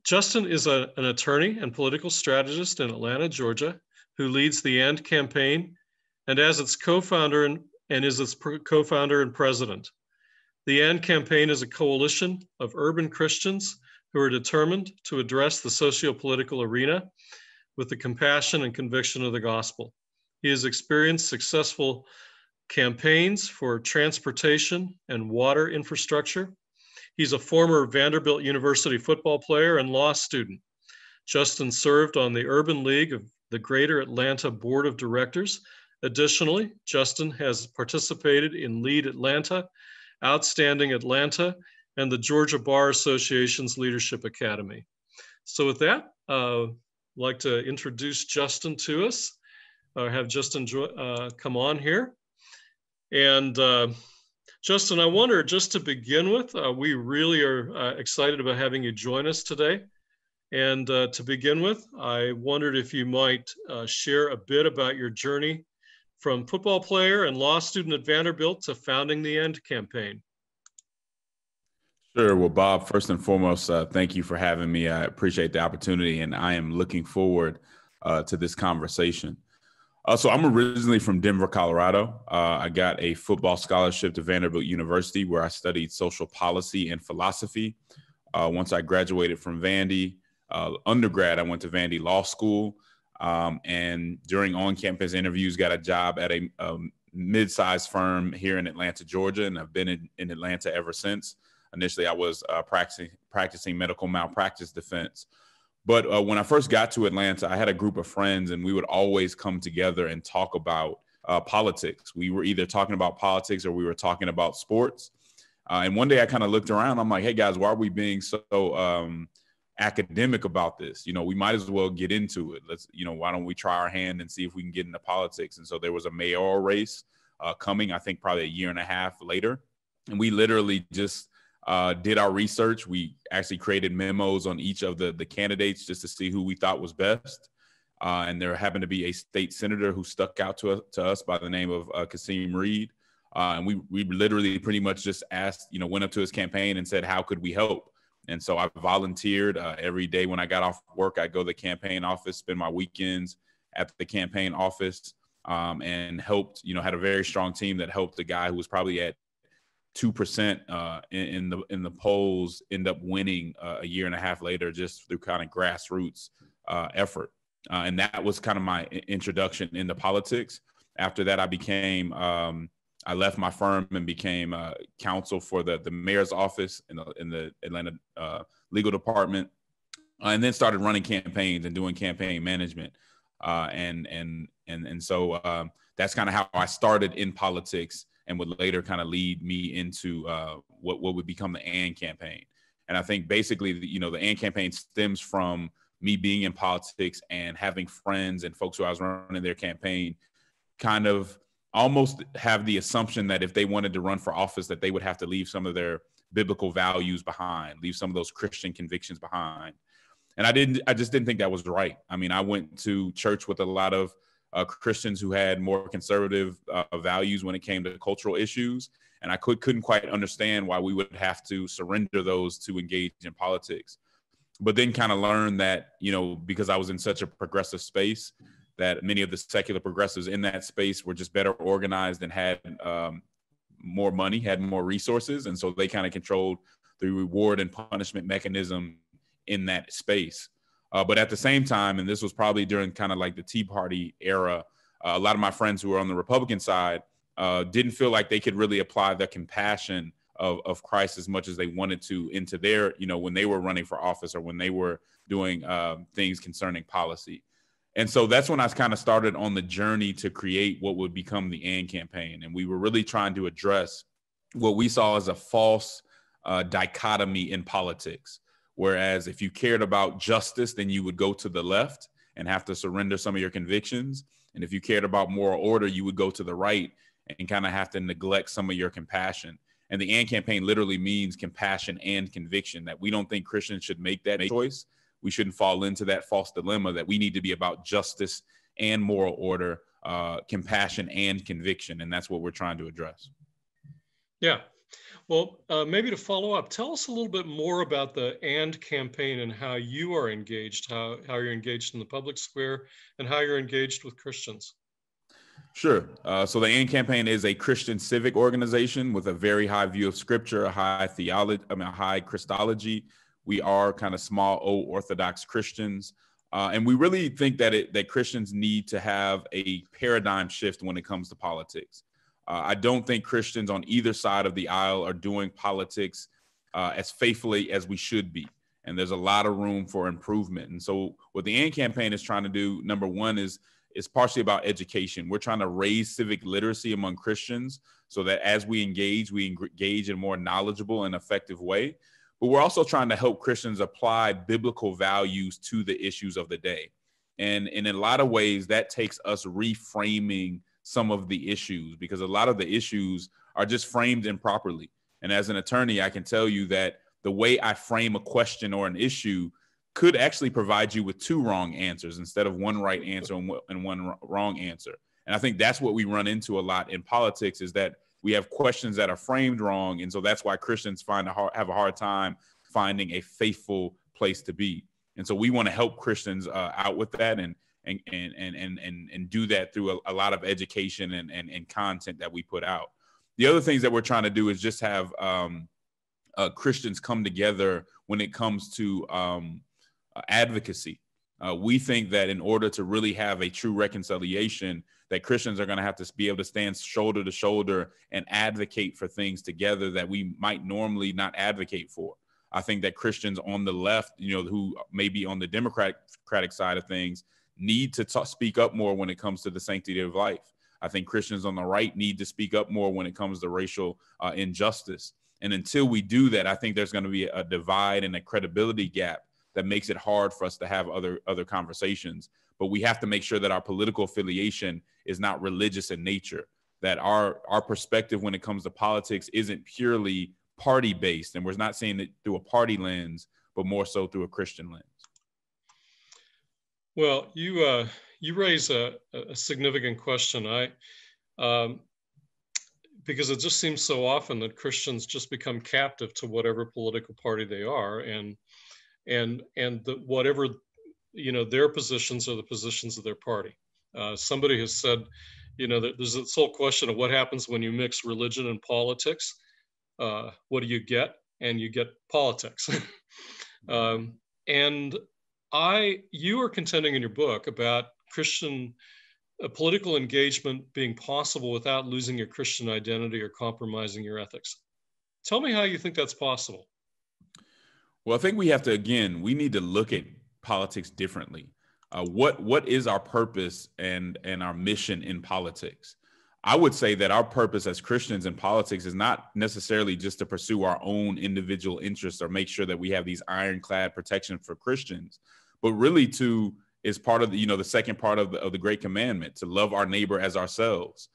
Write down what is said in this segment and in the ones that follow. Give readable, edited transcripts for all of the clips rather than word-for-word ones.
Justin is an attorney and political strategist in Atlanta, Georgia, who leads the AND campaign and as its co-founder and is its co-founder and president. The AND campaign is a coalition of urban Christians who are determined to address the socio-political arena with the compassion and conviction of the gospel. He has experienced successful campaigns for transportation and water infrastructure. He's a former Vanderbilt University football player and law student. Justin served on the Urban League of the Greater Atlanta Board of Directors. Additionally, Justin has participated in Lead Atlanta, Outstanding Atlanta, and the Georgia Bar Association's Leadership Academy. So with that, I'd like to introduce Justin to us, have Justin come on here. And Justin, I wonder, just to begin with, we really are excited about having you join us today. And to begin with, I wondered if you might share a bit about your journey from football player and law student at Vanderbilt to founding the AND campaign. Sure. Well, Bob, first and foremost, thank you for having me. I appreciate the opportunity, and I am looking forward to this conversation. So I'm originally from Denver, Colorado. I got a football scholarship to Vanderbilt University, where I studied social policy and philosophy. Once I graduated from Vandy, undergrad, I went to Vandy Law School, and during on-campus interviews, got a job at a mid-sized firm here in Atlanta, Georgia, and I've been in Atlanta ever since. Initially, I was practicing medical malpractice defense. But when I first got to Atlanta, I had a group of friends, and we would always come together and talk about politics. We were either talking about politics or we were talking about sports. And one day I kind of looked around. I'm like, hey, guys, why are we being so academic about this? You know, we might as well get into it. Let's, why don't we try our hand and see if we can get into politics? And so there was a mayoral race coming, I think probably a year and a half later. And we literally just did our research. We actually created memos on each of the candidates just to see who we thought was best. And there happened to be a state senator who stuck out to us by the name of Kasim Reed. And we literally pretty much just asked, went up to his campaign and said, how could we help? And so I volunteered every day when I got off work. I'd go to the campaign office, spend my weekends at the campaign office, and helped, had a very strong team that helped the guy who was probably at 2% in the polls end up winning a year and a half later just through kind of grassroots effort. And that was kind of my introduction into politics. After that, I left my firm and became counsel for the mayor's office in the Atlanta legal department, and then started running campaigns and doing campaign management. And so that's kind of how I started in politics, and would later kind of lead me into what would become the AND campaign. And I think basically, the AND campaign stems from me being in politics and having friends and folks who I was running their campaign kind of almost have the assumption that if they wanted to run for office, that they would have to leave some of their biblical values behind, leave some of those Christian convictions behind. And I just didn't think that was right. I mean, I went to church with a lot of Christians who had more conservative values when it came to cultural issues. And I couldn't quite understand why we would have to surrender those to engage in politics. But then kind of learned that, because I was in such a progressive space, that many of the secular progressives in that space were just better organized and had more money, had more resources. And so they kind of controlled the reward and punishment mechanism in that space. But at the same time, and this was probably during kind of like the Tea Party era, a lot of my friends who were on the Republican side didn't feel like they could really apply the compassion of Christ as much as they wanted to into their, when they were running for office or when they were doing things concerning policy. And so that's when I kind of started on the journey to create what would become the AND campaign. And we were really trying to address what we saw as a false dichotomy in politics. Whereas if you cared about justice, then you would go to the left and have to surrender some of your convictions. And if you cared about moral order, you would go to the right and kind of have to neglect some of your compassion. And the AND campaign literally means compassion and conviction, that we don't think Christians should make that choice. We shouldn't fall into that false dilemma that we need to be about justice and moral order, compassion and conviction. And that's what we're trying to address. Yeah. Well, maybe to follow up, tell us a little bit more about the AND campaign and how you are engaged, how you're engaged in the public square, and how you're engaged with Christians. Sure. So the AND Campaign is a Christian civic organization with a very high view of Scripture, a high theology, a high Christology. We are kind of small, old Orthodox Christians, and we really think that Christians need to have a paradigm shift when it comes to politics. I don't think Christians on either side of the aisle are doing politics as faithfully as we should be, and there's a lot of room for improvement. And so, what the AND Campaign is trying to do, number one, is partially about education. We're trying to raise civic literacy among Christians so that as we engage in a more knowledgeable and effective way. But we're also trying to help Christians apply biblical values to the issues of the day. And in a lot of ways, that takes us reframing some of the issues, because a lot of the issues are just framed improperly. And as an attorney, I can tell you that the way I frame a question or an issue could actually provide you with two wrong answers instead of one right answer and one wrong answer. And I think that's what we run into a lot in politics, is that we have questions that are framed wrong. And so that's why Christians have a hard time finding a faithful place to be. And so we want to help Christians out with that and do that through a lot of education and content that we put out. The other things that we're trying to do is just have Christians come together when it comes to advocacy. We think that in order to really have a true reconciliation, that Christians are going to have to be able to stand shoulder to shoulder and advocate for things together that we might normally not advocate for. I think that Christians on the left, who may be on the Democratic side of things, need to speak up more when it comes to the sanctity of life. I think Christians on the right need to speak up more when it comes to racial injustice. And until we do that, I think there's going to be a divide and a credibility gap that makes it hard for us to have other conversations. But we have to make sure that our political affiliation is not religious in nature, that our perspective when it comes to politics isn't purely party-based, and we're not seeing it through a party lens, but more so through a Christian lens. Well, you raise a significant question. Because it just seems so often that Christians just become captive to whatever political party they are, and whatever, their positions are the positions of their party. Somebody has said, that there's this whole question of what happens when you mix religion and politics. What do you get? And you get politics. You are contending in your book about Christian political engagement being possible without losing your Christian identity or compromising your ethics. Tell me how you think that's possible. Well, I think we need to look at politics differently. What is our purpose and our mission in politics? I would say that our purpose as Christians in politics is not necessarily just to pursue our own individual interests or make sure that we have these ironclad protection for Christians, but really is part of the second part of the Great Commandment, to love our neighbor as ourselves.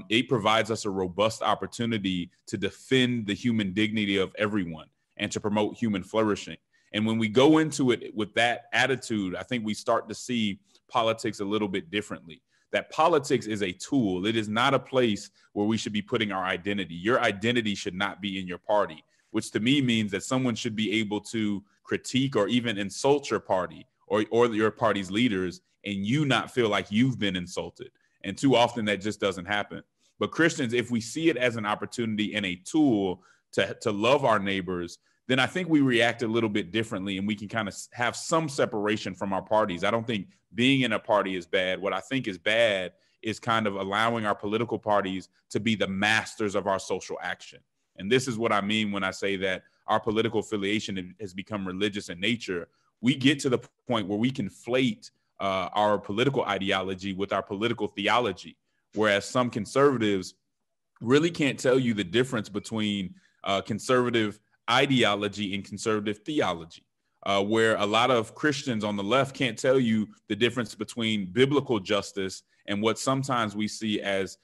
It provides us a robust opportunity to defend the human dignity of everyone and to promote human flourishing. And when we go into it with that attitude, I think we start to see politics a little bit differently. That politics is a tool. It is not a place where we should be putting our identity. Your identity should not be in your party, which to me means that someone should be able to critique or even insult your party or your party's leaders and you not feel like you've been insulted. And too often that just doesn't happen. But Christians, if we see it as an opportunity and a tool to love our neighbors, then I think we react a little bit differently and we can kind of have some separation from our parties. I don't think being in a party is bad. What I think is bad is kind of allowing our political parties to be the masters of our social action. And this is what I mean when I say that our political affiliation has become religious in nature. We get to the point where we conflate our political ideology with our political theology, whereas some conservatives really can't tell you the difference between conservative ideology and conservative theology, where a lot of Christians on the left can't tell you the difference between biblical justice and what sometimes we see as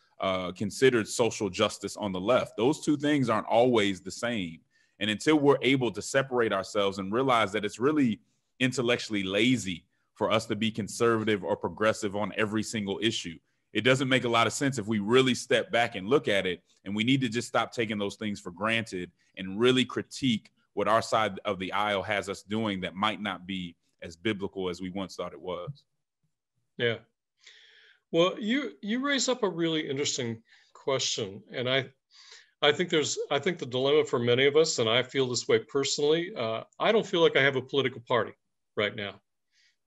considered social justice on the left. Those two things aren't always the same. And until we're able to separate ourselves and realize that it's really intellectually lazy for us to be conservative or progressive on every single issue. It doesn't make a lot of sense if we really step back and look at it, and we need to just stop taking those things for granted and really critique what our side of the aisle has us doing that might not be as biblical as we once thought it was. Yeah. Well, you raise up a really interesting question, and I think the dilemma for many of us, and I feel this way personally. I don't feel like I have a political party right now.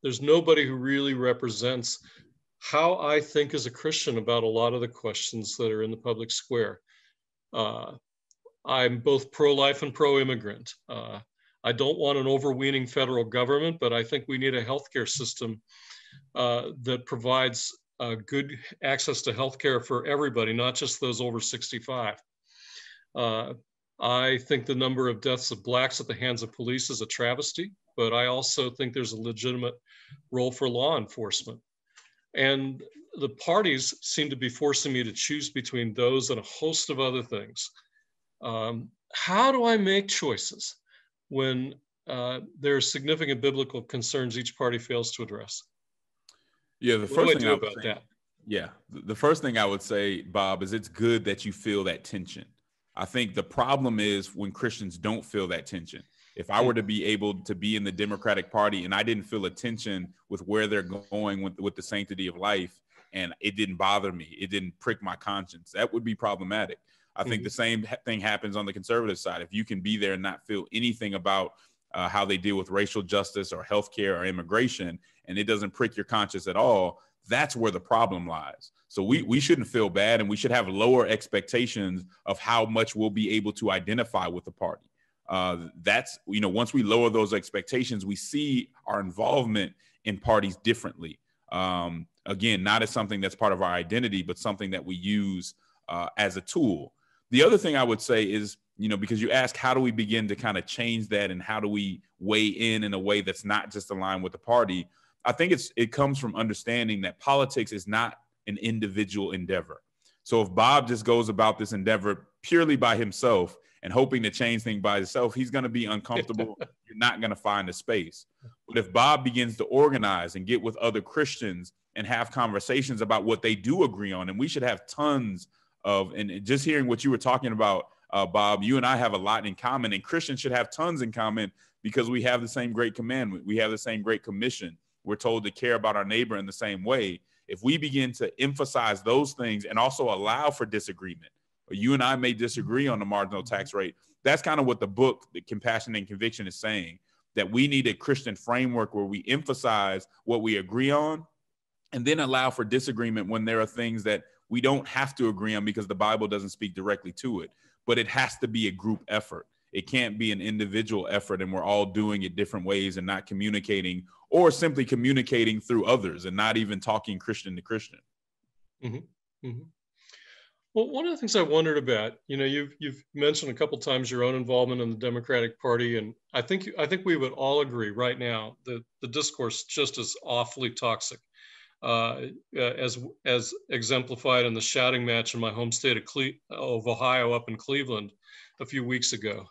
There's nobody who really represents how I think as a Christian about a lot of the questions that are in the public square. I'm both pro-life and pro-immigrant. I don't want an overweening federal government, but I think we need a healthcare system that provides good access to healthcare for everybody, not just those over 65. I think the number of deaths of Blacks at the hands of police is a travesty, but I also think there's a legitimate role for law enforcement. And the parties seem to be forcing me to choose between those and a host of other things. How do I make choices when there are significant biblical concerns each party fails to address? Yeah, the first thing about that? Yeah, the first thing I would say, Bob, is it's good that you feel that tension. I think the problem is when Christians don't feel that tension. If I were to be able to be in the Democratic Party and I didn't feel a tension with where they're going with the sanctity of life, and it didn't bother me, it didn't prick my conscience, that would be problematic. I think the same thing happens on the conservative side. If you can be there and not feel anything about how they deal with racial justice or healthcare or immigration, and it doesn't prick your conscience at all, that's where the problem lies. So we shouldn't feel bad, and we should have lower expectations of how much we'll be able to identify with the party. That's, once we lower those expectations, we see our involvement in parties differently. Again, not as something that's part of our identity, but something that we use as a tool. The other thing I would say is, because you ask, how do we begin to kind of change that, and how do we weigh in a way that's not just aligned with the party? I think it comes from understanding that politics is not an individual endeavor. So if Bob just goes about this endeavor purely by himself and hoping to change things by himself, he's going to be uncomfortable. You're not going to find a space. But if Bob begins to organize and get with other Christians and have conversations about what they do agree on, and we should have tons of, and just hearing what you were talking about, Bob, you and I have a lot in common, and Christians should have tons in common because we have the same great commandment. We have the same great commission. We're told to care about our neighbor in the same way. If we begin to emphasize those things and also allow for disagreement, you and I may disagree on the marginal tax rate. That's kind of what the book, The Compassion and Conviction, is saying, that we need a Christian framework where we emphasize what we agree on and then allow for disagreement when there are things that we don't have to agree on because the Bible doesn't speak directly to it. But it has to be a group effort. It can't be an individual effort and we're all doing it different ways and not communicating, or simply communicating through others and not even talking Christian to Christian. Mm-hmm. Mm-hmm. Well, one of the things I wondered about, you've mentioned a couple of times your own involvement in the Democratic Party, and I think we would all agree right now that the discourse just is awfully toxic, as exemplified in the shouting match in my home state of Ohio up in Cleveland a few weeks ago.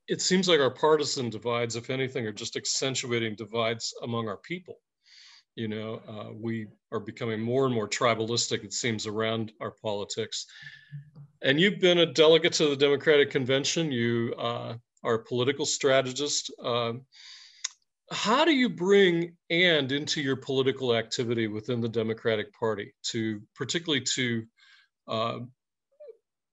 It seems like our partisan divides, if anything, are just accentuating divides among our people. We are becoming more and more tribalistic, it seems, around our politics. And you've been a delegate to the Democratic Convention. You are a political strategist. How do you bring AND into your political activity within the Democratic Party, particularly to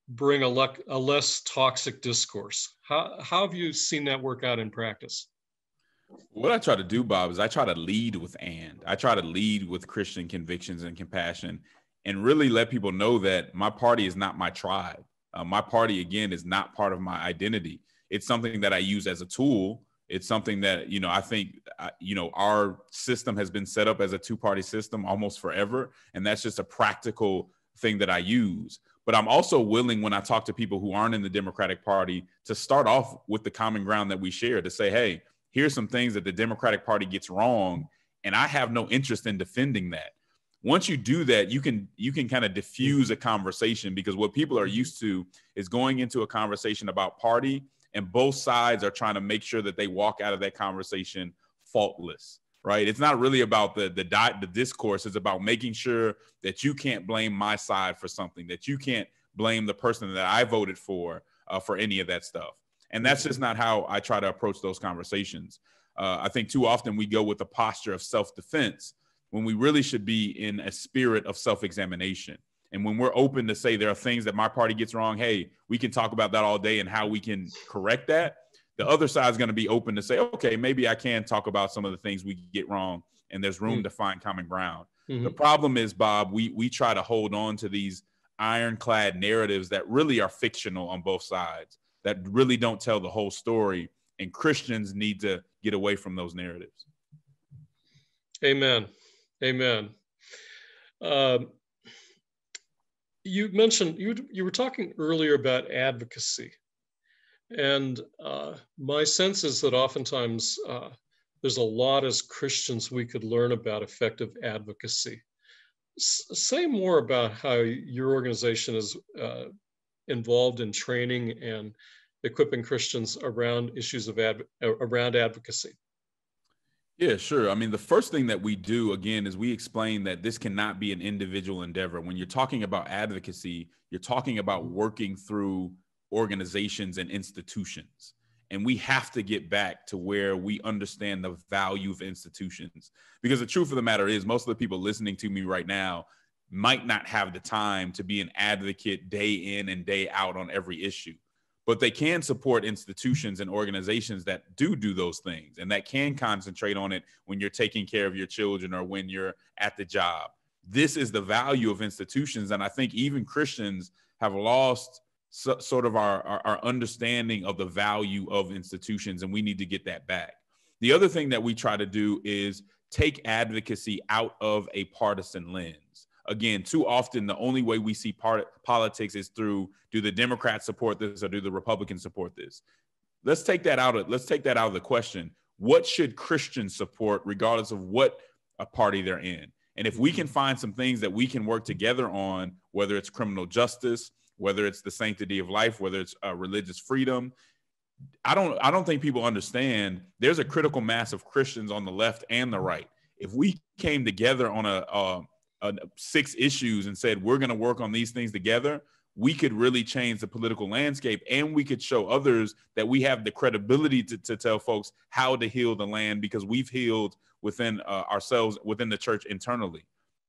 bring a less toxic discourse? How have you seen that work out in practice? What I try to do, Bob, is I try to lead with AND. I try to lead with Christian convictions and compassion, and really let people know that my party is not my tribe. My party, again, is not part of my identity. It's something that I use as a tool. It's something that, I think, our system has been set up as a two-party system almost forever. And that's just a practical thing that I use. But I'm also willing, when I talk to people who aren't in the Democratic Party, to start off with the common ground that we share, to say, hey, here's some things that the Democratic Party gets wrong, and I have no interest in defending that. Once you do that, you can kind of diffuse a conversation, because what people are used to is going into a conversation about party, and both sides are trying to make sure that they walk out of that conversation faultless. right? It's not really about the discourse. It's about making sure that you can't blame my side for something, that you can't blame the person that I voted for any of that stuff. And that's just not how I try to approach those conversations. I think too often we go with a posture of self-defense when we really should be in a spirit of self-examination. And when we're open to say there are things that my party gets wrong, hey, we can talk about that all day and how we can correct that. The other side is going to be open to say, okay, maybe I can talk about some of the things we get wrong and there's room to find common ground. The problem is, Bob, we try to hold on to these ironclad narratives that really are fictional on both sides, that really don't tell the whole story. And Christians need to get away from those narratives. Amen. Amen. You mentioned, you were talking earlier about advocacy. And my sense is that oftentimes there's a lot as Christians we could learn about effective advocacy. Say more about how your organization is involved in training and equipping Christians around issues of around advocacy. Yeah, sure. I mean, the first thing that we do, again, is we explain that this cannot be an individual endeavor. When you're talking about advocacy, you're talking about working through organizations and institutions. And we have to get back to where we understand the value of institutions. Because the truth of the matter is, most of the people listening to me right now might not have the time to be an advocate day in and day out on every issue. But they can support institutions and organizations that do those things and that can concentrate on it when you're taking care of your children or when you're at the job. This is the value of institutions. And I think even Christians have lost sort of our understanding of the value of institutions, and we need to get that back. The other thing that we try to do is take advocacy out of a partisan lens. Again, too often, the only way we see politics is through, do the Democrats support this or do the Republicans support this? Let's take that out of the question. What should Christians support regardless of what a party they're in? And if we can find some things that we can work together on, whether it's criminal justice, whether it's the sanctity of life, whether it's religious freedom, I don't think people understand there's a critical mass of Christians on the left and the right. If we came together on 6 issues and said, we're going to work on these things together, we could really change the political landscape, and we could show others that we have the credibility to tell folks how to heal the land, because we've healed within ourselves, within the church internally.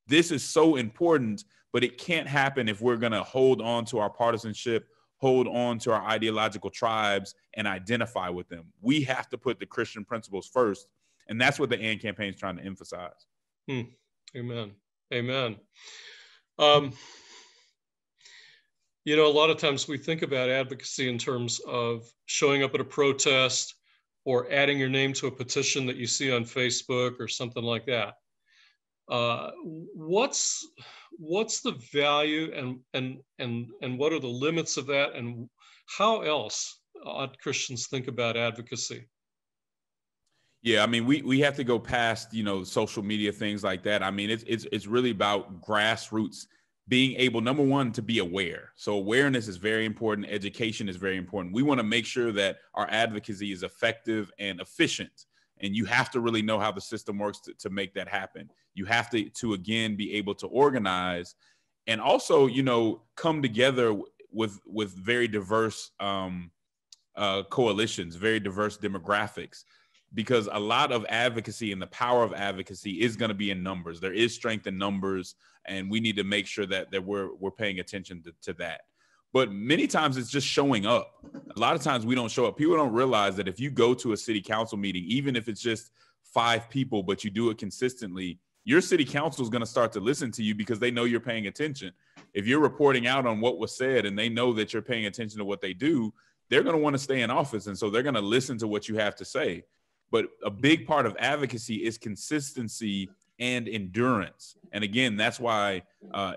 This is so important, but it can't happen if we're going to hold on to our partisanship, hold on to our ideological tribes, and identify with them. We have to put the Christian principles first, and that's what the AND campaign is trying to emphasize. Amen. Amen. You know, a lot of times we think about advocacy in terms of showing up at a protest or adding your name to a petition that you see on Facebook or something like that. What's the value and what are the limits of that, and how else ought Christians think about advocacy? Yeah, I mean, we have to go past, social media, things like that. I mean, it's really about grassroots being able, number one, to be aware. So awareness is very important. Education is very important. We want to make sure that our advocacy is effective and efficient. And you have to really know how the system works to make that happen. You have to again, be able to organize and also, come together with very diverse coalitions, very diverse demographics. Because a lot of advocacy and the power of advocacy is going to be in numbers. There is strength in numbers, and we need to make sure that we're paying attention to that. But many times it's just showing up. A lot of times we don't show up. People don't realize that if you go to a city council meeting, even if it's just 5 people, but you do it consistently, your city council is going to start to listen to you because they know you're paying attention. If you're reporting out on what was said and they know that you're paying attention to what they do, they're going to want to stay in office. And so they're going to listen to what you have to say. But a big part of advocacy is consistency and endurance. And again, that's why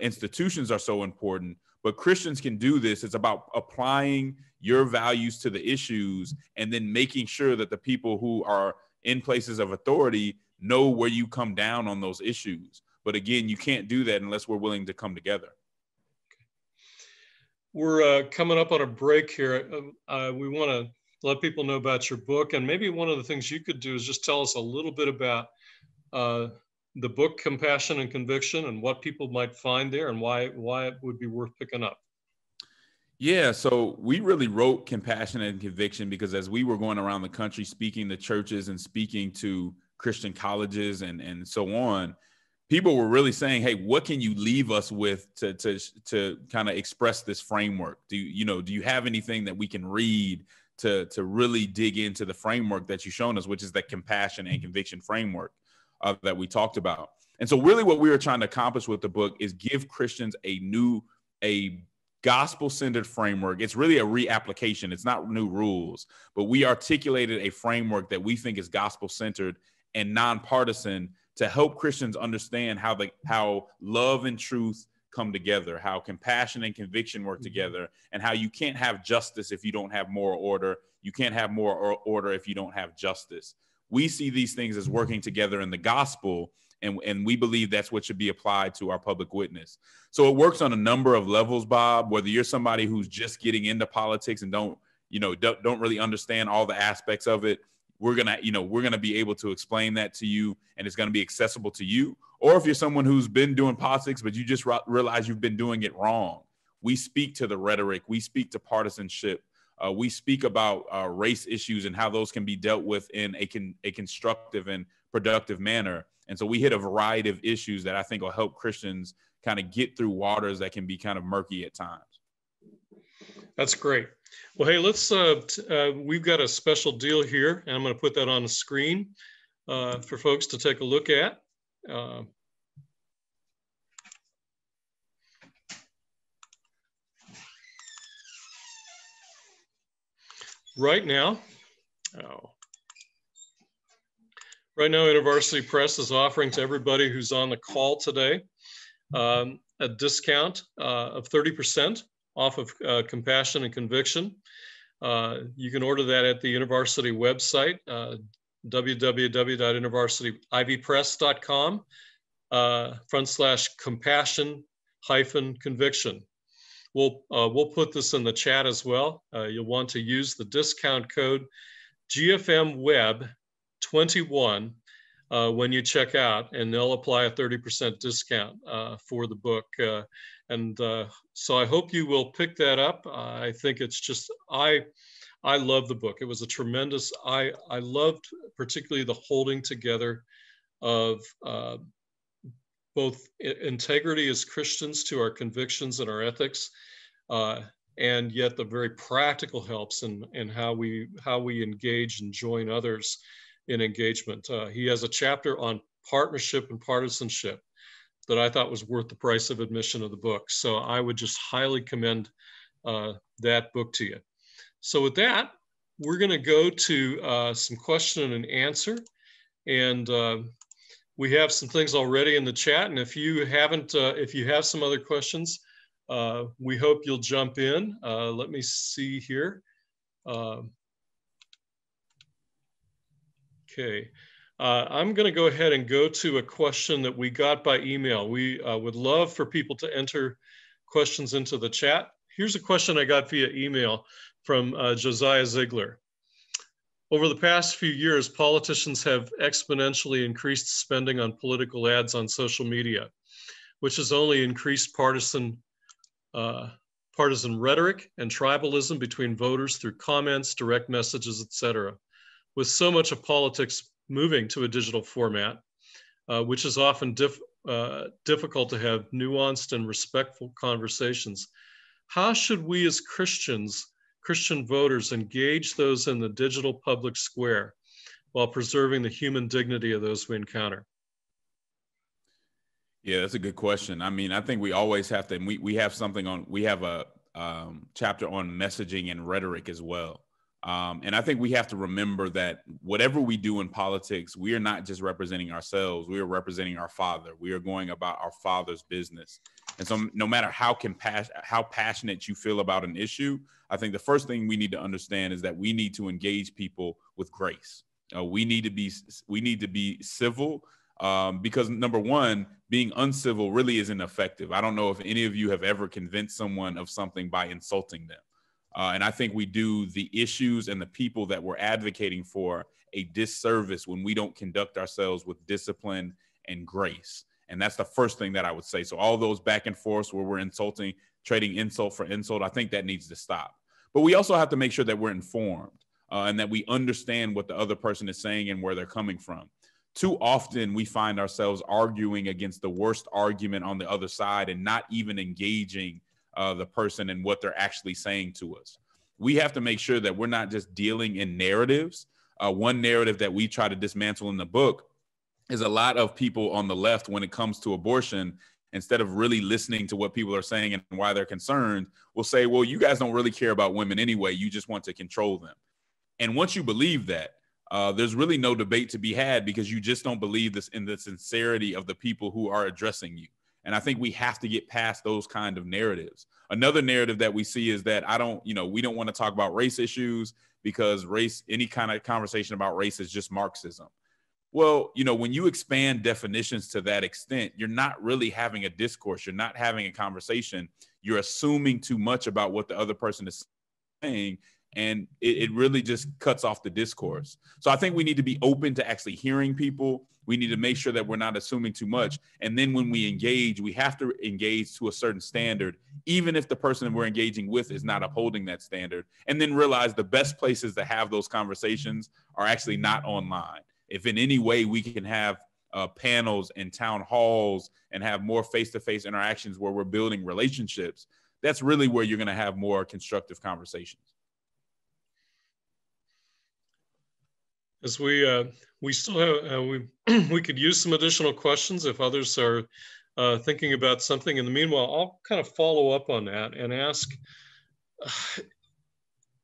institutions are so important. But Christians can do this. It's about applying your values to the issues and then making sure that the people who are in places of authority know where you come down on those issues. But again, you can't do that unless we're willing to come together. We're coming up on a break here. We want to let people know about your book, and maybe one of the things you could do is just tell us a little bit about the book Compassion and Conviction and what people might find there and why it would be worth picking up? Yeah, so we really wrote Compassion and Conviction because as we were going around the country speaking to churches and speaking to Christian colleges and so on, people were really saying, hey, what can you leave us with to kind of express this framework? Do you have anything that we can read to really dig into the framework that you've shown us, which is that Compassion and Conviction framework that we talked about? And so really what we were trying to accomplish with the book is give Christians a gospel-centered framework. It's really a reapplication. It's not new rules, but we articulated a framework that we think is gospel-centered and nonpartisan to help Christians understand how love and truth come together, how compassion and conviction work together, and how you can't have justice if you don't have moral order. You can't have moral order if you don't have justice. We see these things as working together in the gospel, and we believe that's what should be applied to our public witness. So it works on a number of levels, Bob, whether you're somebody who's just getting into politics and don't really understand all the aspects of it. We're going to be able to explain that to you, and it's going to be accessible to you. Or if you're someone who's been doing politics, but you just realize you've been doing it wrong, we speak to the rhetoric. We speak to partisanship. We speak about race issues and how those can be dealt with in a constructive and productive manner. And so we hit a variety of issues that I think will help Christians kind of get through waters that can be kind of murky at times. That's great. Well, hey, we've got a special deal here, and I'm going to put that on the screen for folks to take a look at. Right now, InterVarsity Press is offering to everybody who's on the call today a discount of 30% off of Compassion and Conviction. You can order that at the InterVarsity website, www.intervarsityivpress.com /compassion-conviction. We'll put this in the chat as well. You'll want to use the discount code GFMWeb21 when you check out, and they'll apply a 30% discount for the book. So I hope you will pick that up. I think it's just, I love the book. It was a tremendous, I loved particularly the holding together of both integrity as Christians to our convictions and our ethics, and yet the very practical helps in how we engage and join others in engagement. He has a chapter on partnership and partisanship that I thought was worth the price of admission of the book. So I would just highly commend that book to you. So with that, we're going to go to some question and answer. And we have some things already in the chat. And if you have some other questions, we hope you'll jump in. Let me see here. Okay. I'm going to go ahead and go to a question that we got by email. We would love for people to enter questions into the chat. Here's a question I got via email from Josiah Ziegler. Over the past few years, politicians have exponentially increased spending on political ads on social media, which has only increased partisan rhetoric and tribalism between voters through comments, direct messages, etc. With so much of politics moving to a digital format, which is often difficult to have nuanced and respectful conversations, how should we as Christian voters engage those in the digital public square while preserving the human dignity of those we encounter? Yeah, that's a good question. I mean, I think we always have to, and we have a chapter on messaging and rhetoric as well. And I think we have to remember that whatever we do in politics, we are not just representing ourselves. We are representing our Father. We are going about our Father's business. And so no matter how passionate you feel about an issue, I think the first thing we need to understand is that we need to engage people with grace. We need to be civil, because number one, being uncivil really isn't effective. I don't know if any of you have ever convinced someone of something by insulting them. And I think we do the issues and the people that we're advocating for a disservice when we don't conduct ourselves with discipline and grace. And that's the first thing that I would say. So all those back and forths where we're insulting, trading insult for insult, I think that needs to stop. But we also have to make sure that we're informed and that we understand what the other person is saying and where they're coming from. Too often we find ourselves arguing against the worst argument on the other side and not even engaging the person and what they're actually saying to us. We have to make sure that we're not just dealing in narratives. One narrative that we try to dismantle in the book is a lot of people on the left, when it comes to abortion, instead of really listening to what people are saying and why they're concerned, will say, well, you guys don't really care about women anyway. You just want to control them. And once you believe that, there's really no debate to be had, because you just don't believe this in the sincerity of the people who are addressing you. And I think we have to get past those kind of narratives. Another narrative that we see is that we don't want to talk about race issues because any kind of conversation about race is just Marxism. Well, when you expand definitions to that extent, you're not really having a discourse. You're not having a conversation. You're assuming too much about what the other person is saying, and it really just cuts off the discourse. So I think we need to be open to actually hearing people. We need to make sure that we're not assuming too much. And then when we engage, we have to engage to a certain standard, even if the person we're engaging with is not upholding that standard. And then realize the best places to have those conversations are actually not online. If in any way we can have panels and town halls and have more face-to-face interactions where we're building relationships, that's really where you're going to have more constructive conversations. As we still have, we could use some additional questions if others are thinking about something. In the meanwhile, I'll kind of follow up on that and ask,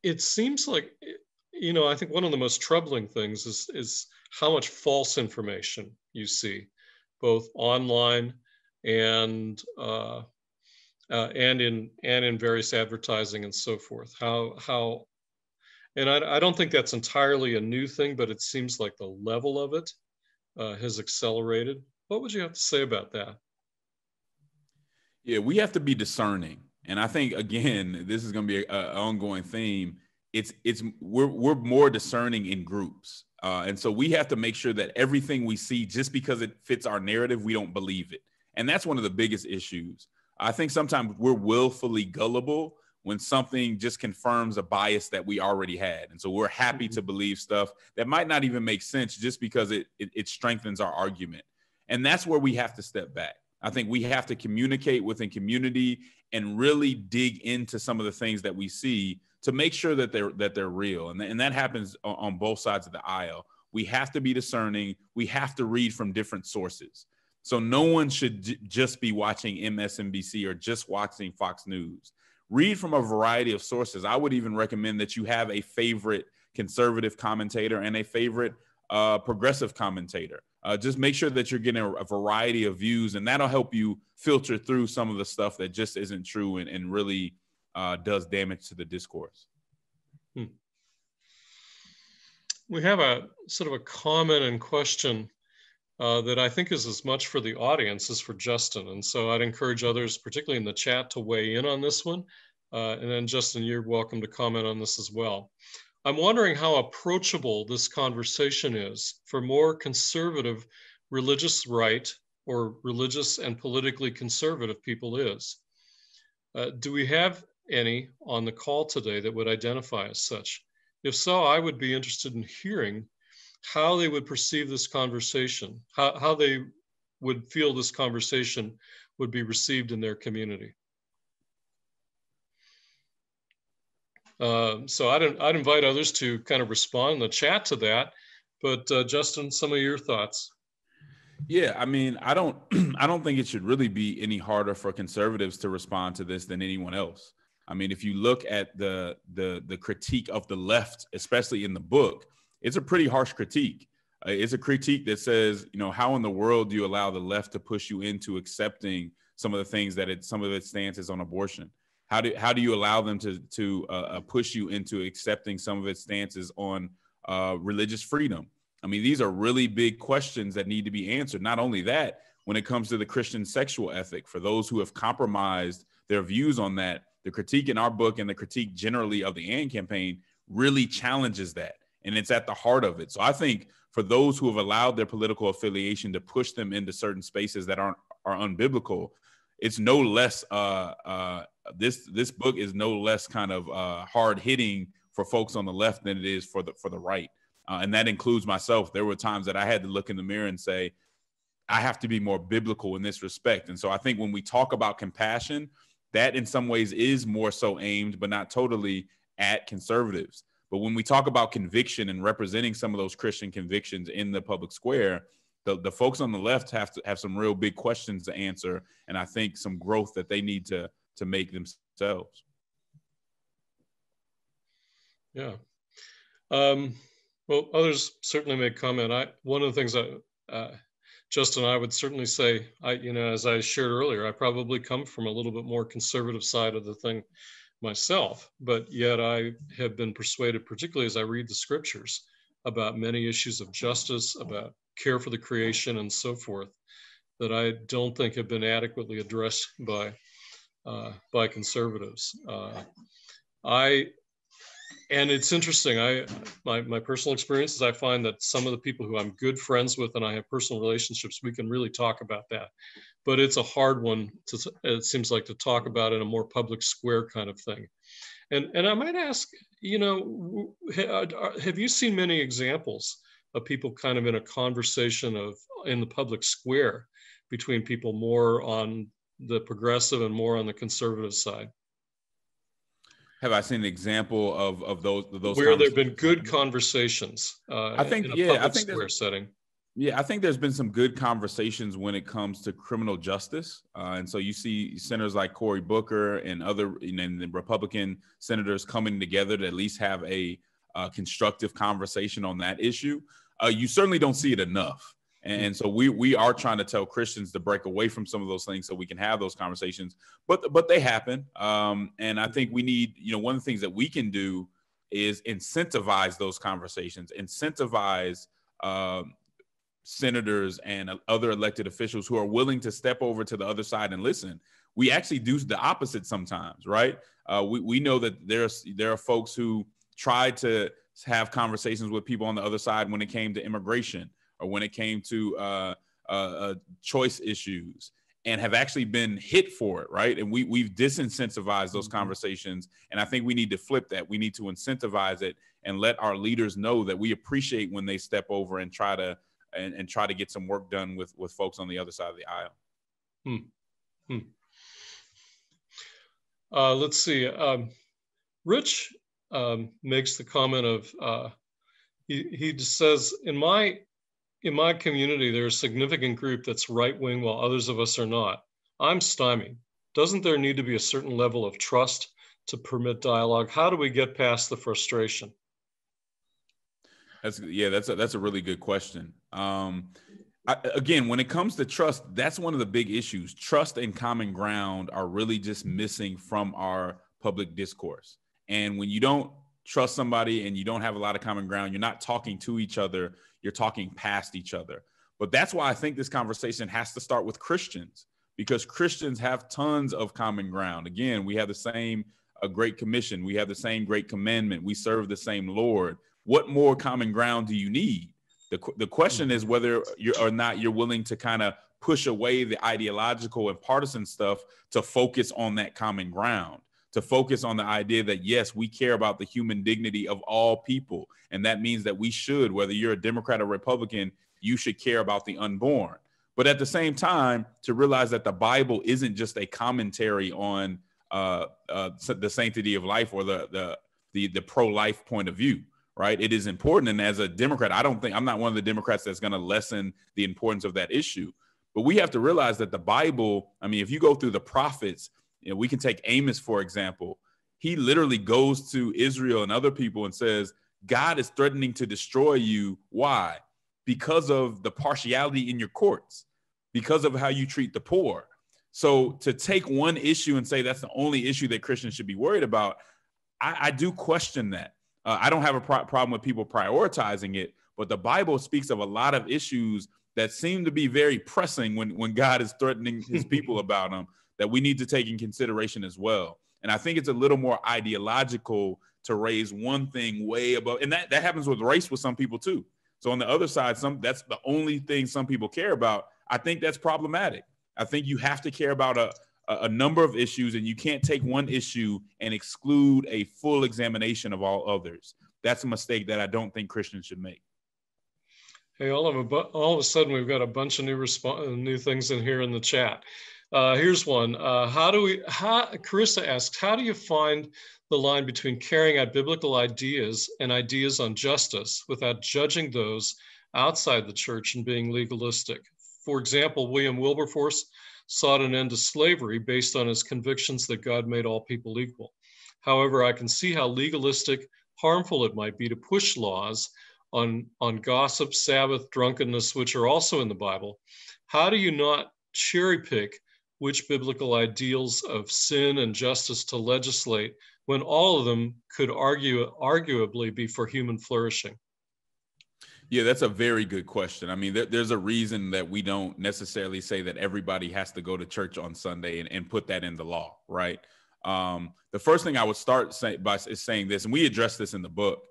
it seems like, I think one of the most troubling things is how much false information you see, both online and in various advertising and so forth. And I don't think that's entirely a new thing, but it seems like the level of it has accelerated. What would you have to say about that? Yeah, we have to be discerning. And I think, again, this is going to be an ongoing theme. We're more discerning in groups. And so we have to make sure that everything we see, just because it fits our narrative, we don't believe it. And that's one of the biggest issues. I think sometimes we're willfully gullible when something just confirms a bias that we already had. And so we're happy to believe stuff that might not even make sense just because it strengthens our argument. And that's where we have to step back. I think we have to communicate within community and really dig into some of the things that we see to make sure that they're real. And that happens on both sides of the aisle. We have to be discerning. We have to read from different sources. So no one should just be watching MSNBC or just watching Fox News. Read from a variety of sources. I would even recommend that you have a favorite conservative commentator and a favorite progressive commentator. Just make sure that you're getting a variety of views, and that'll help you filter through some of the stuff that just isn't true and really does damage to the discourse. We have a sort of a comment and question that I think is as much for the audience as for Justin. And so I'd encourage others, particularly in the chat, to weigh in on this one. And then Justin, you're welcome to comment on this as well. I'm wondering how approachable this conversation is for more conservative religious right or religious and politically conservative people is. Do we have any on the call today that would identify as such? If so, I would be interested in hearing how they would perceive this conversation, how they would feel this conversation would be received in their community. So I'd invite others to kind of respond in the chat to that. But Justin, some of your thoughts. Yeah, I mean, I don't think it should really be any harder for conservatives to respond to this than anyone else. I mean, if you look at the critique of the left, especially in the book, it's a pretty harsh critique. It's a critique that says, how in the world do you allow the left to push you into accepting some of the things that some of its stances on abortion? How do you allow them to push you into accepting some of its stances on religious freedom? I mean, these are really big questions that need to be answered. Not only that, when it comes to the Christian sexual ethic, for those who have compromised their views on that, the critique in our book and the critique generally of the AND campaign really challenges that. And it's at the heart of it. So I think for those who have allowed their political affiliation to push them into certain spaces that are unbiblical, it's no less this book is no less kind of hard hitting for folks on the left than it is for the right. And that includes myself. There were times that I had to look in the mirror and say, I have to be more biblical in this respect. And so I think when we talk about compassion, that in some ways is more so aimed, but not totally, at conservatives. But when we talk about conviction and representing some of those Christian convictions in the public square, the folks on the left have to have some real big questions to answer. And I think some growth that they need to make themselves. Yeah. Well, others certainly make comment. One of the things that Justin and I would certainly say, as I shared earlier, I probably come from a little bit more conservative side of the thing myself, but yet I have been persuaded, particularly as I read the scriptures, about many issues of justice, about care for the creation and so forth, that I don't think have been adequately addressed by conservatives. And it's interesting. My personal experience is I find that some of the people who I'm good friends with and I have personal relationships, we can really talk about that. But it's a hard one it seems like, to talk about in a more public square kind of thing. And I might ask, have you seen many examples of people kind of in a conversation in the public square between people more on the progressive and more on the conservative side? Have I seen an example of those where there have been good conversations? I think, in a public square setting. Yeah, I think there's been some good conversations when it comes to criminal justice. And so you see senators like Cory Booker and other and the Republican senators coming together to at least have a constructive conversation on that issue. You certainly don't see it enough. And so we are trying to tell Christians to break away from some of those things so we can have those conversations. But they happen. And I think we need, one of the things that we can do is incentivize those conversations, incentivize senators and other elected officials who are willing to step over to the other side and listen. We actually do the opposite sometimes, right? We know that there are folks who tried to have conversations with people on the other side when it came to immigration or when it came to choice issues, and have actually been hit for it, right? And we've disincentivized those conversations, and I think we need to flip that. We need to incentivize it and let our leaders know that we appreciate when they step over and try to get some work done with folks on the other side of the aisle. Let's see. Rich makes the comment of, he just says, in my community, there's a significant group that's right-wing while others of us are not. I'm stymied. Doesn't there need to be a certain level of trust to permit dialogue? How do we get past the frustration? That's a really good question. Again, when it comes to trust, that's one of the big issues. Trust and common ground are really just missing from our public discourse. And when you don't trust somebody and you don't have a lot of common ground, you're not talking to each other, you're talking past each other. But that's why I think this conversation has to start with Christians, because Christians have tons of common ground. Again, we have the same Great Commission. We have the same Great Commandment. We serve the same Lord. What more common ground do you need? The question is whether you're willing to kind of push away the ideological and partisan stuff to focus on that common ground, to focus on the idea that, yes, we care about the human dignity of all people. And that means that we should, whether you're a Democrat or Republican, you should care about the unborn. But at the same time, to realize that the Bible isn't just a commentary on the sanctity of life or the pro-life point of view. Right. It is important. And as a Democrat, I'm not one of the Democrats that's going to lessen the importance of that issue. But we have to realize that the Bible, if you go through the prophets, we can take Amos, for example. He literally goes to Israel and other people and says, God is threatening to destroy you. Why? Because of the partiality in your courts, because of how you treat the poor. So to take one issue and say that's the only issue that Christians should be worried about, I do question that. I don't have a problem with people prioritizing it, but the Bible speaks of a lot of issues that seem to be very pressing when God is threatening his people about them, that we need to take in consideration as well. And I think it's a little more ideological to raise one thing way above. And that happens with race with some people too. So on the other side, that's the only thing some people care about. I think that's problematic. I think you have to care about a number of issues, and you can't take one issue and exclude a full examination of all others. That's a mistake that I don't think Christians should make. Hey, all of a sudden, we've got a bunch of new things in here in the chat. Here's one. Carissa asks, how do you find the line between carrying out biblical ideas and ideas on justice without judging those outside the church and being legalistic? For example, William Wilberforce sought an end to slavery based on his convictions that God made all people equal. However, I can see how legalistic, harmful it might be to push laws on gossip, Sabbath, drunkenness, which are also in the Bible. How do you not cherry pick which biblical ideals of sin and justice to legislate when all of them could arguably be for human flourishing? Yeah, that's a very good question. I mean, there's a reason that we don't necessarily say that everybody has to go to church on Sunday and put that in the law, right? The first thing I would start is saying this, and we address this in the book,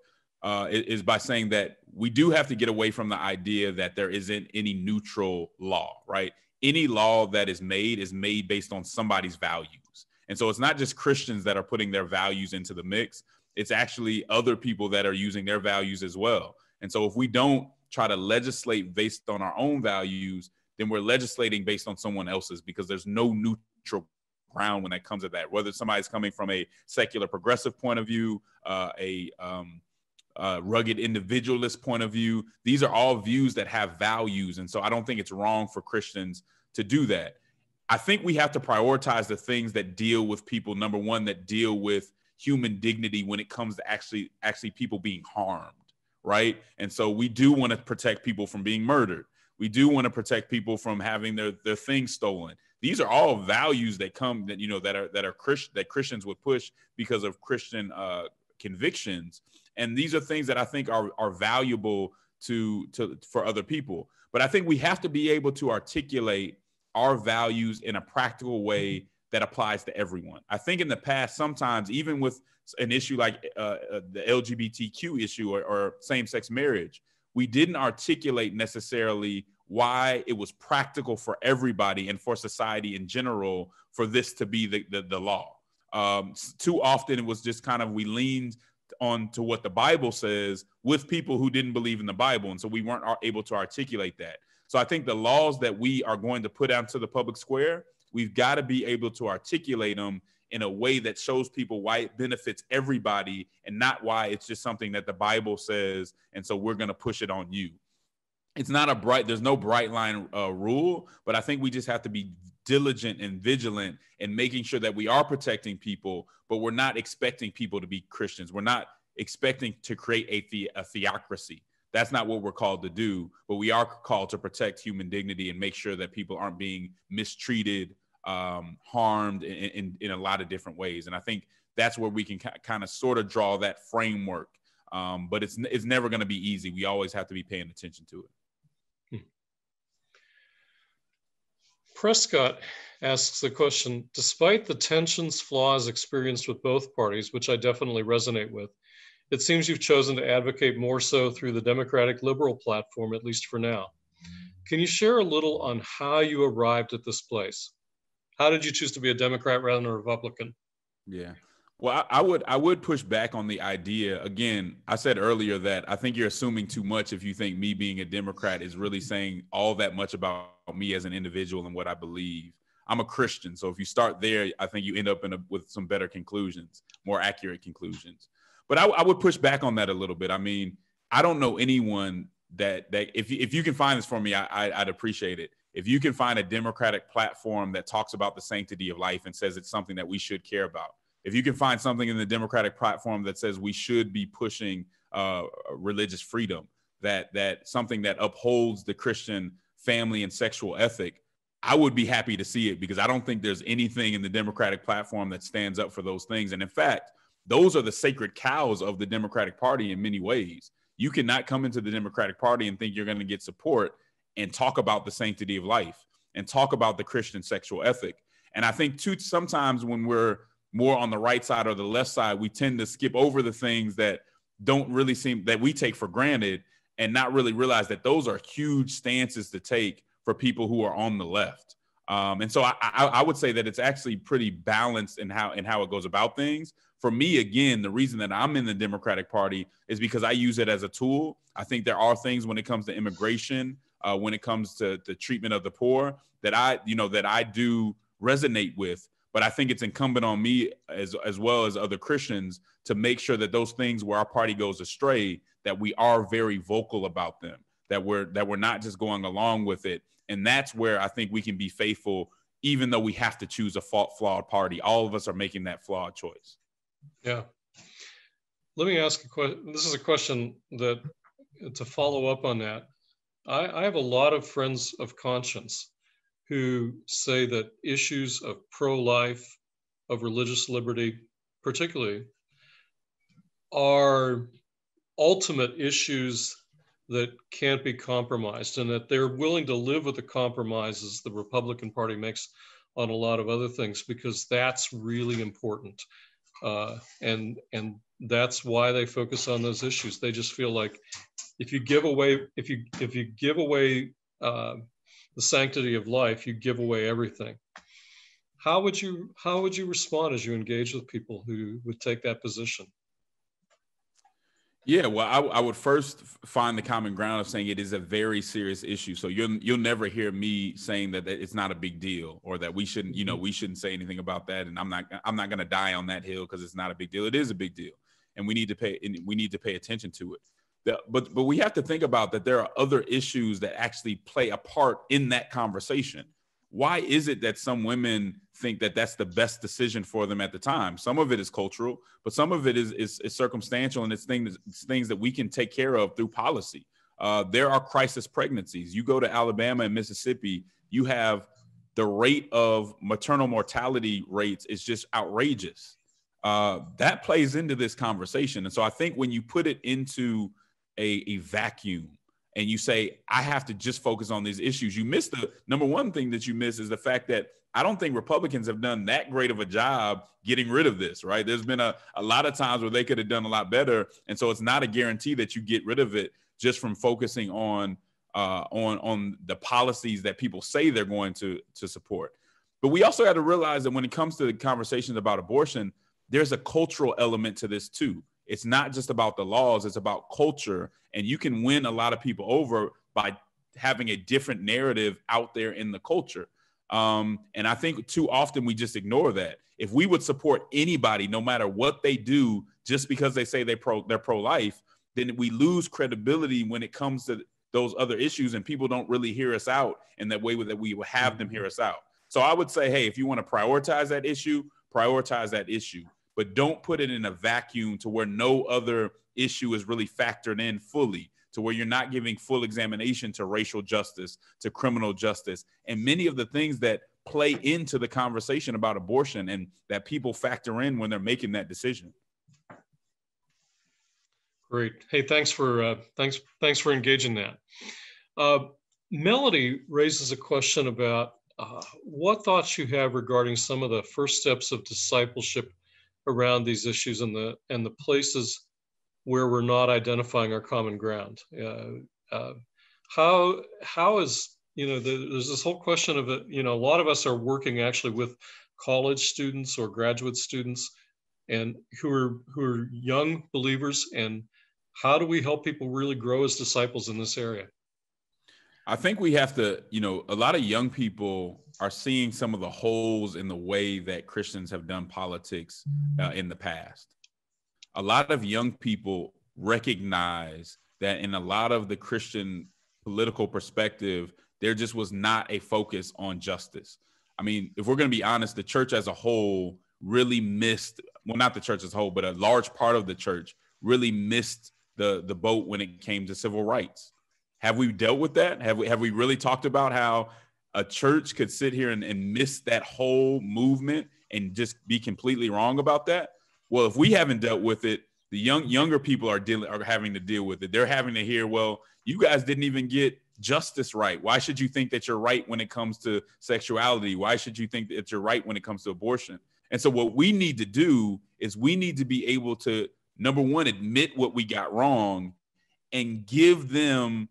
is by saying that we do have to get away from the idea that there isn't any neutral law, right? Any law that is made based on somebody's values. And so it's not just Christians that are putting their values into the mix. It's actually other people that are using their values as well. And so if we don't try to legislate based on our own values, then we're legislating based on someone else's, because there's no neutral ground when it comes to that, whether somebody's coming from a secular progressive point of view, a rugged individualist point of view. These are all views that have values. And so I don't think it's wrong for Christians to do that. I think we have to prioritize the things that deal with people, number one, that deal with human dignity when it comes to actually people being harmed, right? And so we do want to protect people from being murdered. We do want to protect people from having their things stolen. These are all values that come that Christians would push because of Christian convictions. And these are things that I think are valuable for other people. But I think we have to be able to articulate our values in a practical way that applies to everyone. I think in the past, sometimes even with an issue like the LGBTQ issue or same-sex marriage, we didn't articulate necessarily why it was practical for everybody and for society in general for this to be the law. Too often it was just kind of, we leaned on to what the Bible says with people who didn't believe in the Bible. And so we weren't able to articulate that. So I think the laws that we are going to put out to the public square, we've got to be able to articulate them in a way that shows people why it benefits everybody and not why it's just something that the Bible says, and so we're going to push it on you. It's not there's no bright line rule, but I think we just have to be diligent and vigilant in making sure that we are protecting people, but we're not expecting people to be Christians. We're not expecting to create a theocracy. That's not what we're called to do, but we are called to protect human dignity and make sure that people aren't being mistreated, harmed in a lot of different ways. And I think that's where we can kind of sort of draw that framework. But it's never going to be easy. We always have to be paying attention to it. Prescott asks the question, despite the tensions, flaws experienced with both parties, which I definitely resonate with, it seems you've chosen to advocate more so through the Democratic Liberal platform, at least for now. Can you share a little on how you arrived at this place? How did you choose to be a Democrat rather than a Republican? Yeah. Well, I would push back on the idea. Again, I said earlier that I think you're assuming too much if you think me being a Democrat is really saying all that much about me as an individual and what I believe. I'm a Christian. So if you start there, I think you end up with some better conclusions, more accurate conclusions. But I would push back on that a little bit. I mean, I don't know anyone that if you can find this for me, I'd appreciate it. If you can find a Democratic platform that talks about the sanctity of life and says it's something that we should care about. If you can find something in the Democratic platform that says we should be pushing religious freedom, that something that upholds the Christian family and sexual ethic, I would be happy to see it, because I don't think there's anything in the Democratic platform that stands up for those things. And in fact, those are the sacred cows of the Democratic Party in many ways. You cannot come into the Democratic Party and think you're going to get support and talk about the sanctity of life and talk about the Christian sexual ethic. And I think too, sometimes when we're more on the right side or the left side, we tend to skip over the things that don't really seem that we take for granted and not really realize that those are huge stances to take for people who are on the left. And so I would say that it's actually pretty balanced in how it goes about things. For me, again, the reason that I'm in the Democratic Party is because I use it as a tool. I think there are things when it comes to immigration, when it comes to the treatment of the poor, that I do resonate with. But I think it's incumbent on me as well as other Christians to make sure that those things where our party goes astray, that we are very vocal about them, that we're not just going along with it. And that's where I think we can be faithful, even though we have to choose a flawed party. All of us are making that flawed choice. Yeah. Let me ask a question. This is a question that, to follow up on that, I have a lot of friends of conscience who say that issues of pro-life, of religious liberty, particularly, are ultimate issues that can't be compromised, and that they're willing to live with the compromises the Republican Party makes on a lot of other things, because that's really important. And that's why they focus on those issues. They just feel like if you give away the sanctity of life, you give away everything. How would you respond as you engage with people who would take that position? Yeah, well, I would first find the common ground of saying it is a very serious issue. So you'll never hear me saying that it's not a big deal, or that we shouldn't, we shouldn't say anything about that. And I'm not going to die on that hill because it's not a big deal. It is a big deal, and we need to pay attention to it. But we have to think about that there are other issues that actually play a part in that conversation. Why is it that some women think that that's the best decision for them at the time? Some of it is cultural, but some of it is circumstantial, and it's things that we can take care of through policy. There are crisis pregnancies. You go to Alabama and Mississippi, you have the rate of maternal mortality rates is just outrageous. That plays into this conversation. And so I think when you put it into a vacuum, and you say, I have to just focus on these issues, you miss the number one thing that you miss is the fact that I don't think Republicans have done that great of a job getting rid of this, right? There's been a lot of times where they could have done a lot better. And so it's not a guarantee that you get rid of it just from focusing on the policies that people say they're going to support. But we also have to realize that when it comes to the conversations about abortion, there's a cultural element to this too. It's not just about the laws, it's about culture. And you can win a lot of people over by having a different narrative out there in the culture. And I think too often we just ignore that. If we would support anybody, no matter what they do, just because they say they're pro-life, then we lose credibility when it comes to those other issues, and people don't really hear us out in that way that we will have them hear us out. So I would say, hey, if you want to prioritize that issue, but don't put it in a vacuum to where no other issue is really factored in fully, to where you're not giving full examination to racial justice, to criminal justice, and many of the things that play into the conversation about abortion and that people factor in when they're making that decision. Great. Hey, thanks for engaging that. Melody raises a question about what thoughts you have regarding some of the first steps of discipleship around these issues and the places where we're not identifying our common ground. How is, there's this whole question of it, a lot of us are working actually with college students or graduate students and who are young believers, and how do we help people really grow as disciples in this area? I think we have to, a lot of young people are seeing some of the holes in the way that Christians have done politics in the past. A lot of young people recognize that in a lot of the Christian political perspective, there just was not a focus on justice. I mean, if we're going to be honest, the church as a whole really missed, well, not the church as a whole, but a large part of the church really missed the boat when it came to civil rights. Have we dealt with that? Have we really talked about how a church could sit here and miss that whole movement and just be completely wrong about that? Well, if we haven't dealt with it, the younger people are having to deal with it. They're having to hear, well, you guys didn't even get justice right. Why should you think that you're right when it comes to sexuality? Why should you think that you're right when it comes to abortion? And so what we need to do is we need to be able to, number one, admit what we got wrong and give them,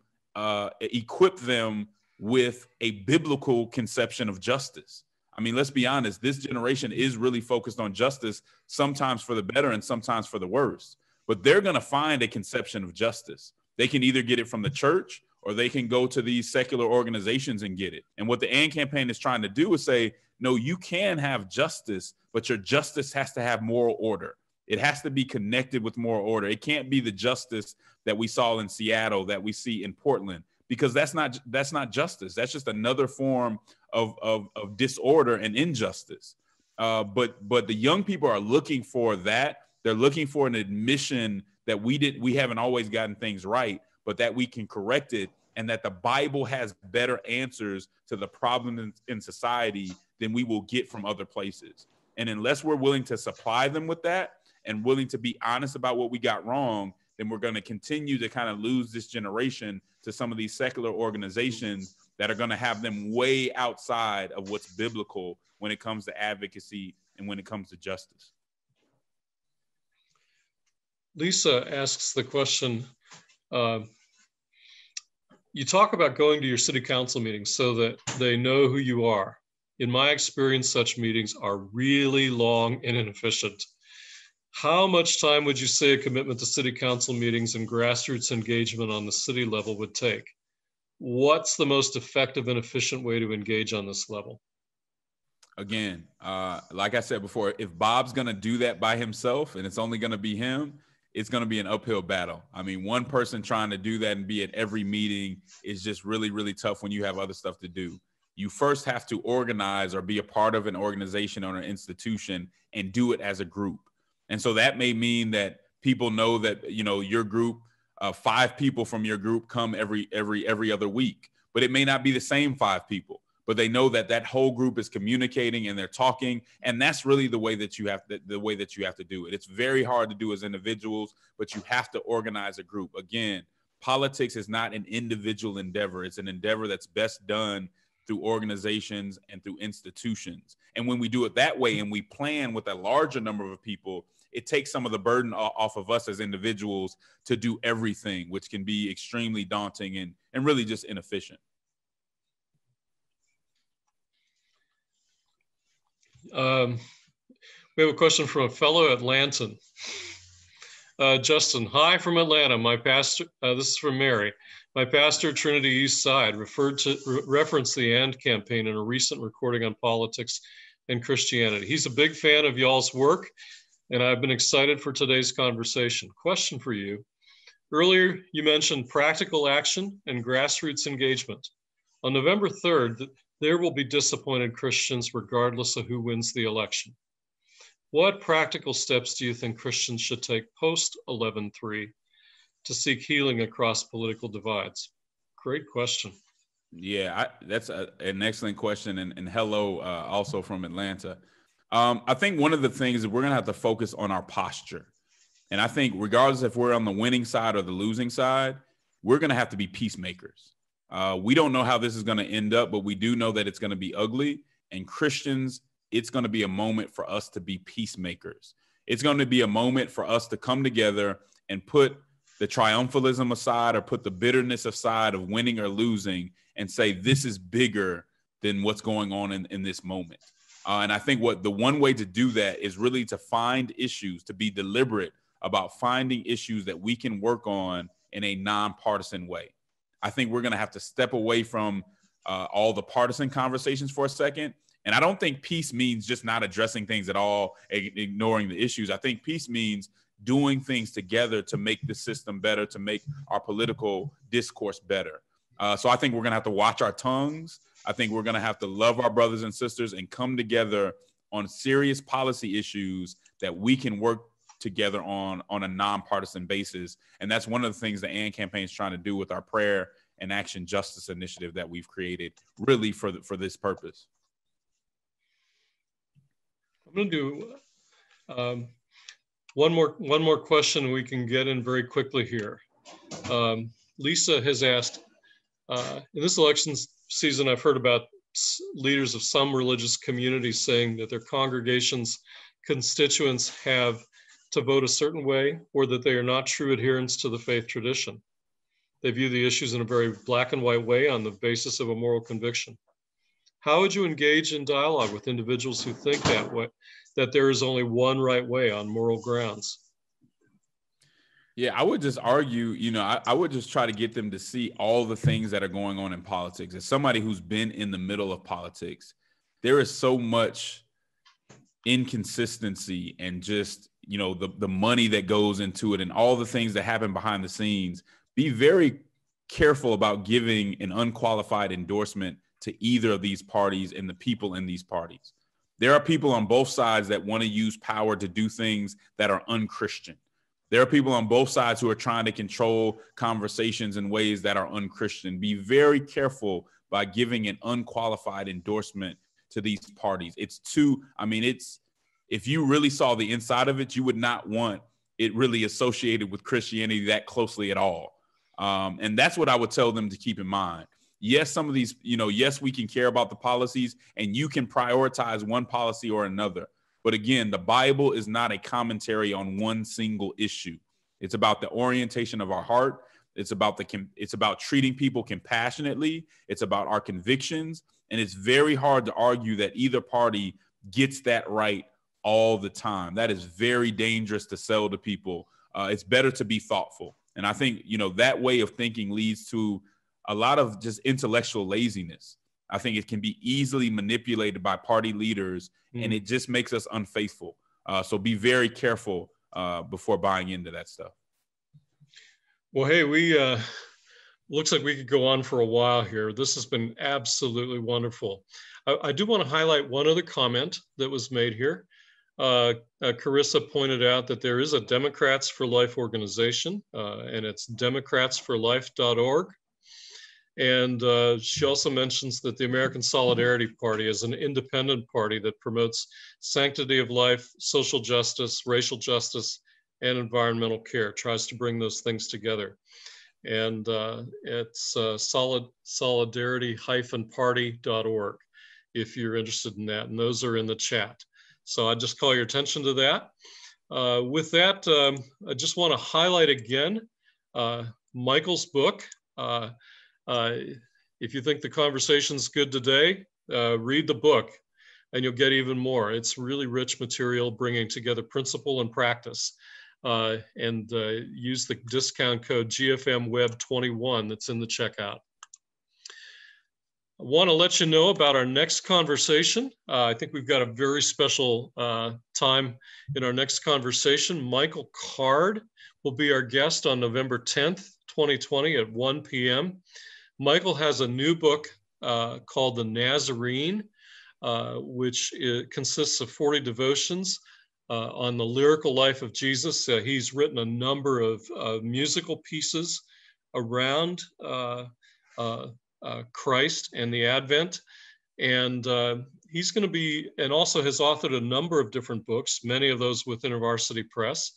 equip them with a biblical conception of justice. I mean, let's be honest, this generation is really focused on justice, sometimes for the better and sometimes for the worse. But they're going to find a conception of justice. They can either get it from the church or they can go to these secular organizations and get it. And what the AND campaign is trying to do is say, no, you can have justice, but your justice has to have moral order. It has to be connected with moral order. It can't be the justice that we saw in Seattle, that we see in Portland, because that's not justice. That's just another form of disorder and injustice. But the young people are looking for that. They're looking for an admission that we haven't always gotten things right, but that we can correct it, and that the Bible has better answers to the problem in society than we will get from other places. And unless we're willing to supply them with that and willing to be honest about what we got wrong, then we're going to continue to kind of lose this generation to some of these secular organizations that are going to have them way outside of what's biblical when it comes to advocacy and when it comes to justice. Lisa asks the question, you talk about going to your city council meetings so that they know who you are. In my experience, such meetings are really long and inefficient. How much time would you say a commitment to city council meetings and grassroots engagement on the city level would take? What's the most effective and efficient way to engage on this level? Again, like I said before, if Bob's going to do that by himself and it's only going to be him, it's going to be an uphill battle. I mean, one person trying to do that and be at every meeting is just really, really tough when you have other stuff to do. You first have to organize or be a part of an organization or an institution and do it as a group. And so that may mean that people know that, you know, your group, 5 people from your group come every other week, but it may not be the same 5 people, but they know that that whole group is communicating and they're talking. And that's really the way that you have to do it. It's very hard to do as individuals, but you have to organize a group. Again, politics is not an individual endeavor. It's an endeavor that's best done through organizations and through institutions. And when we do it that way and we plan with a larger number of people, it takes some of the burden off of us as individuals to do everything, which can be extremely daunting and really just inefficient. We have a question from a fellow Atlantan. Justin, hi from Atlanta. My pastor, this is from Mary. My pastor, Trinity East Side, referenced the AND campaign in a recent recording on politics and Christianity. He's a big fan of y'all's work, and I've been excited for today's conversation. Question for you. Earlier, you mentioned practical action and grassroots engagement. On November 3rd, there will be disappointed Christians regardless of who wins the election. What practical steps do you think Christians should take post 11/3 to seek healing across political divides? Great question. Yeah, that's an excellent question. And hello, also from Atlanta. I think one of the things is we're going to have to focus on our posture. And I think regardless if we're on the winning side or the losing side, we're going to have to be peacemakers. We don't know how this is going to end up, but we do know that it's going to be ugly. And Christians, it's going to be a moment for us to be peacemakers. It's going to be a moment for us to come together and put the triumphalism aside or put the bitterness aside of winning or losing and say, this is bigger than what's going on in this moment. And I think the one way to do that is really to find issues, to be deliberate about finding issues that we can work on in a nonpartisan way. I think we're going to have to step away from all the partisan conversations for a second. And I don't think peace means just not addressing things at all, ignoring the issues. I think peace means doing things together to make the system better, to make our political discourse better. So I think we're going to have to watch our tongues. I think we're going to have to love our brothers and sisters and come together on serious policy issues that we can work together on a nonpartisan basis. And that's one of the things the AND campaign is trying to do with our prayer and action justice initiative that we've created really for this purpose. I'm going to do one more question we can get in very quickly here. Lisa has asked, in this election season, I've heard about leaders of some religious communities saying that their congregations' constituents have to vote a certain way, or that they are not true adherents to the faith tradition. They view the issues in a very black and white way on the basis of a moral conviction. How would you engage in dialogue with individuals who think that way, that there is only one right way on moral grounds? Yeah, I would just argue, I would just try to get them to see all the things that are going on in politics. As somebody who's been in the middle of politics, there is so much inconsistency and just, the money that goes into it and all the things that happen behind the scenes. Be very careful about giving an unqualified endorsement to either of these parties and the people in these parties. There are people on both sides that want to use power to do things that are unchristian. There are people on both sides who are trying to control conversations in ways that are unchristian. Be very careful by giving an unqualified endorsement to these parties. If you really saw the inside of it, you would not want it really associated with Christianity that closely at all. And that's what I would tell them to keep in mind. Yes, some of these, yes, we can care about the policies and you can prioritize one policy or another. But again, the Bible is not a commentary on one single issue. It's about the orientation of our heart. It's about treating people compassionately. It's about our convictions. And it's very hard to argue that either party gets that right all the time. That is very dangerous to sell to people. It's better to be thoughtful. And I think, that way of thinking leads to a lot of just intellectual laziness. I think it can be easily manipulated by party leaders, and it just makes us unfaithful. So be very careful before buying into that stuff. Well, hey, we looks like we could go on for a while here. This has been absolutely wonderful. I do want to highlight one other comment that was made here. Carissa pointed out that there is a Democrats for Life organization, and it's democratsforlife.org. And she also mentions that the American Solidarity Party is an independent party that promotes sanctity of life, social justice, racial justice, and environmental care, tries to bring those things together. And it's solidarity-party.org if you're interested in that. And those are in the chat. So I just call your attention to that. With that, I just want to highlight again Michael's book. If you think the conversation's good today, read the book and you'll get even more. It's really rich material bringing together principle and practice. And use the discount code GFMWeb21 that's in the checkout. I want to let you know about our next conversation. I think we've got a very special time in our next conversation. Michael Card will be our guest on November 10th, 2020 at 1 p.m. Michael has a new book called The Nazarene, which consists of 40 devotions on the lyrical life of Jesus. He's written a number of musical pieces around Christ and the Advent. And he's going to be, and also has authored a number of different books, many of those with InterVarsity Press.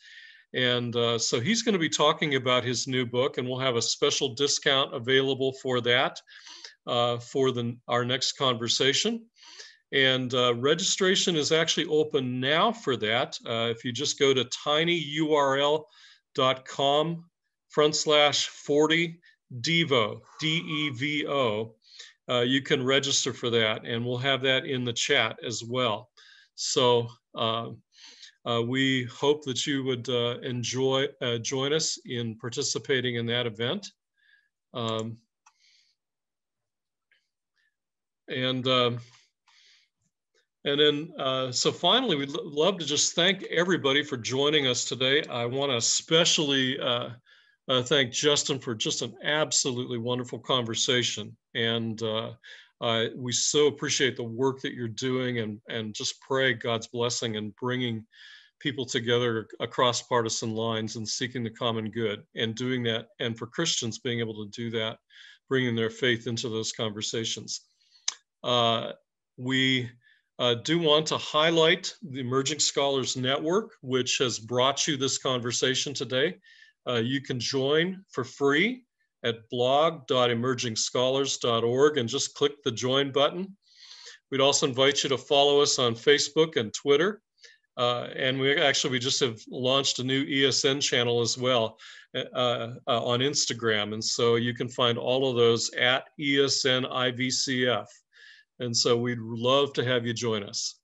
And so he's going to be talking about his new book, and we'll have a special discount available for that for our next conversation. And registration is actually open now for that. If you just go to tinyurl.com/40devo, D-E-V-O, you can register for that, and we'll have that in the chat as well. So we hope that you would join us in participating in that event. And then, so finally, we'd love to just thank everybody for joining us today. I want to especially thank Justin for just an absolutely wonderful conversation. And we so appreciate the work that you're doing, and just pray God's blessing in bringing people together across partisan lines and seeking the common good, and doing that, and for Christians being able to do that, bringing their faith into those conversations. We do want to highlight the Emerging Scholars Network, which has brought you this conversation today. You can join for free at blog.emergingscholars.org and just click the join button. We'd also invite you to follow us on Facebook and Twitter. And we just have launched a new ESN channel as well on Instagram. And so you can find all of those at ESN IVCF. And so we'd love to have you join us.